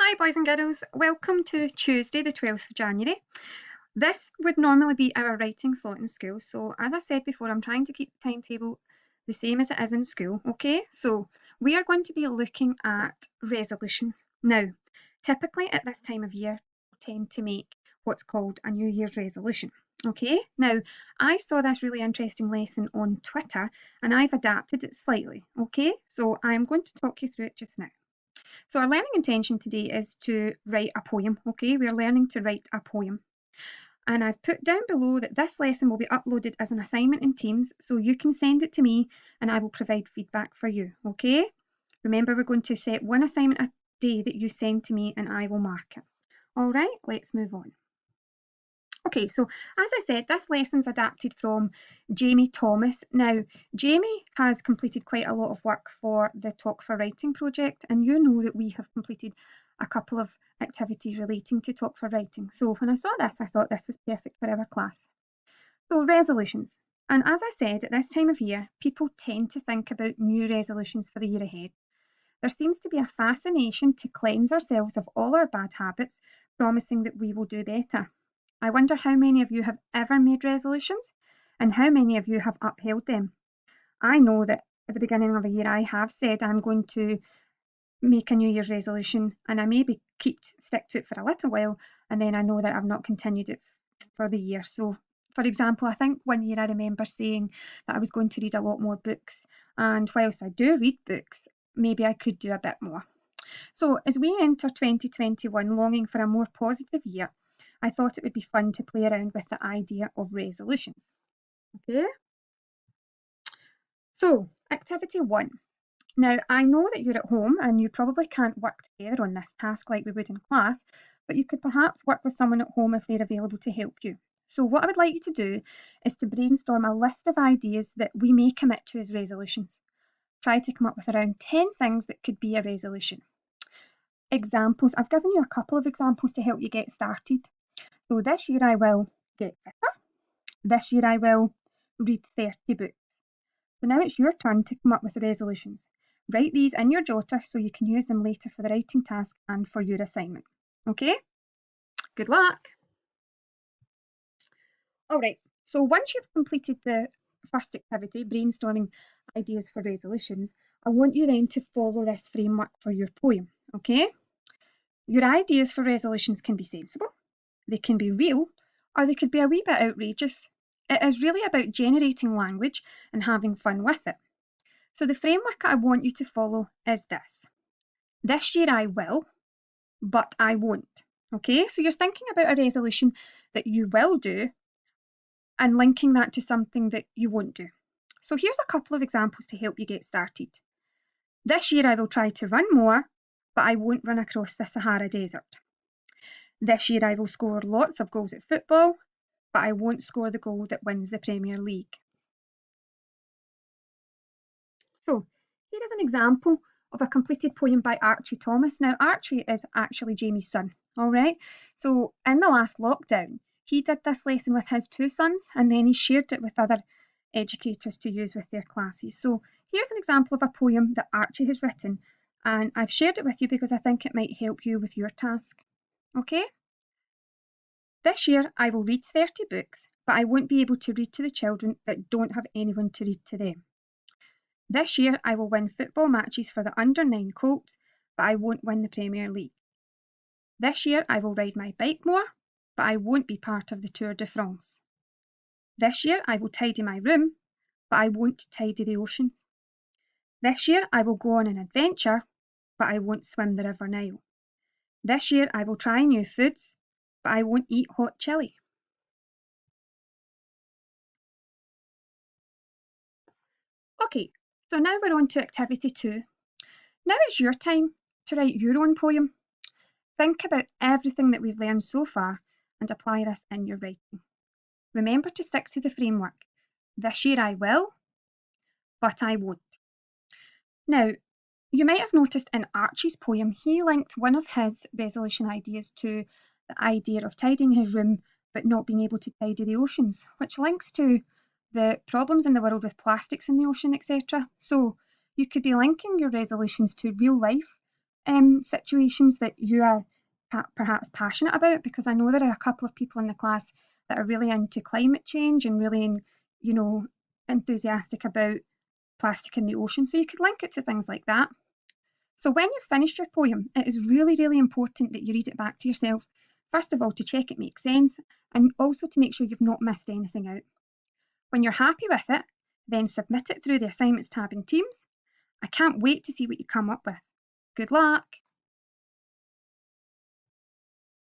Hi boys and girls, welcome to Tuesday the 12th of January. This would normally be our writing slot in school, so as I said before, I'm trying to keep the timetable the same as it is in school, okay? So we are going to be looking at resolutions. Now, typically at this time of year, we tend to make what's called a New Year's resolution, okay? Now, I saw this really interesting lesson on Twitter and I've adapted it slightly, okay? So I'm going to talk you through it just now. So our learning intention today is to write a poem, okay? We're learning to write a poem. And I've put down below that this lesson will be uploaded as an assignment in Teams, so you can send it to me and I will provide feedback for you, okay? Remember, we're going to set one assignment a day that you send to me and I will mark it. All right, let's move on. Okay, so as I said, this lesson's adapted from Jamie Thomas. Now, Jamie has completed quite a lot of work for the Talk for Writing project, and you know that we have completed a couple of activities relating to Talk for Writing. So when I saw this, I thought this was perfect for our class. So resolutions. And as I said, at this time of year, people tend to think about new resolutions for the year ahead. There seems to be a fascination to cleanse ourselves of all our bad habits, promising that we will do better. I wonder how many of you have ever made resolutions and how many of you have upheld them. I know that at the beginning of the year I have said I'm going to make a New Year's resolution and I maybe stick to it for a little while and then I know that I've not continued it for the year. So for example, I think one year I remember saying that I was going to read a lot more books, and whilst I do read books, maybe I could do a bit more. So as we enter 2021 longing for a more positive year, I thought it would be fun to play around with the idea of resolutions. Okay? So, activity 1. Now, I know that you're at home and you probably can't work together on this task like we would in class, but you could perhaps work with someone at home if they're available to help you. So what I would like you to do is to brainstorm a list of ideas that we may commit to as resolutions. Try to come up with around 10 things that could be a resolution. Examples. I've given you a couple of examples to help you get started. So this year I will get fitter. This year I will read 30 books. So now it's your turn to come up with the resolutions. Write these in your jotter so you can use them later for the writing task and for your assignment. Okay? Good luck. All right, so once you've completed the first activity, brainstorming ideas for resolutions, I want you then to follow this framework for your poem, okay? Your ideas for resolutions can be sensible, they can be real, or they could be a wee bit outrageous. It is really about generating language and having fun with it. So the framework I want you to follow is this. This year I will, but I won't. Okay, so you're thinking about a resolution that you will do and linking that to something that you won't do. So here's a couple of examples to help you get started. This year I will try to run more, but I won't run across the Sahara Desert. This year I will score lots of goals at football, but I won't score the goal that wins the Premier League. So here is an example of a completed poem by Archie Thomas. Now Archie is actually Jamie's son, all right? So in the last lockdown, he did this lesson with his 2 sons and then he shared it with other educators to use with their classes. So here's an example of a poem that Archie has written and I've shared it with you because I think it might help you with your task, okay? This year I will read 30 books, but I won't be able to read to the children that don't have anyone to read to them. This year I will win football matches for the under-9 Colts, but I won't win the Premier League. This year I will ride my bike more, but I won't be part of the Tour de France. This year I will tidy my room, but I won't tidy the ocean. This year I will go on an adventure, but I won't swim the River Nile. This year I will try new foods, but I won't eat hot chili. Okay, so now we're on to activity 2. Now it's your time to write your own poem. Think about everything that we've learned so far and apply this in your writing. Remember to stick to the framework. This year I will, but I won't. Now, you might have noticed in Archie's poem, he linked one of his resolution ideas to the idea of tidying his room but not being able to tidy the oceans, which links to the problems in the world with plastics in the ocean, etc. So you could be linking your resolutions to real life situations that you are perhaps passionate about, because I know there are a couple of people in the class that are really into climate change and really, you know, enthusiastic about plastic in the ocean. So you could link it to things like that. So when you've finished your poem, it is really, really important that you read it back to yourself. First of all, to check it makes sense, and also to make sure you've not missed anything out. When you're happy with it, then submit it through the assignments tab in Teams. I can't wait to see what you come up with. Good luck!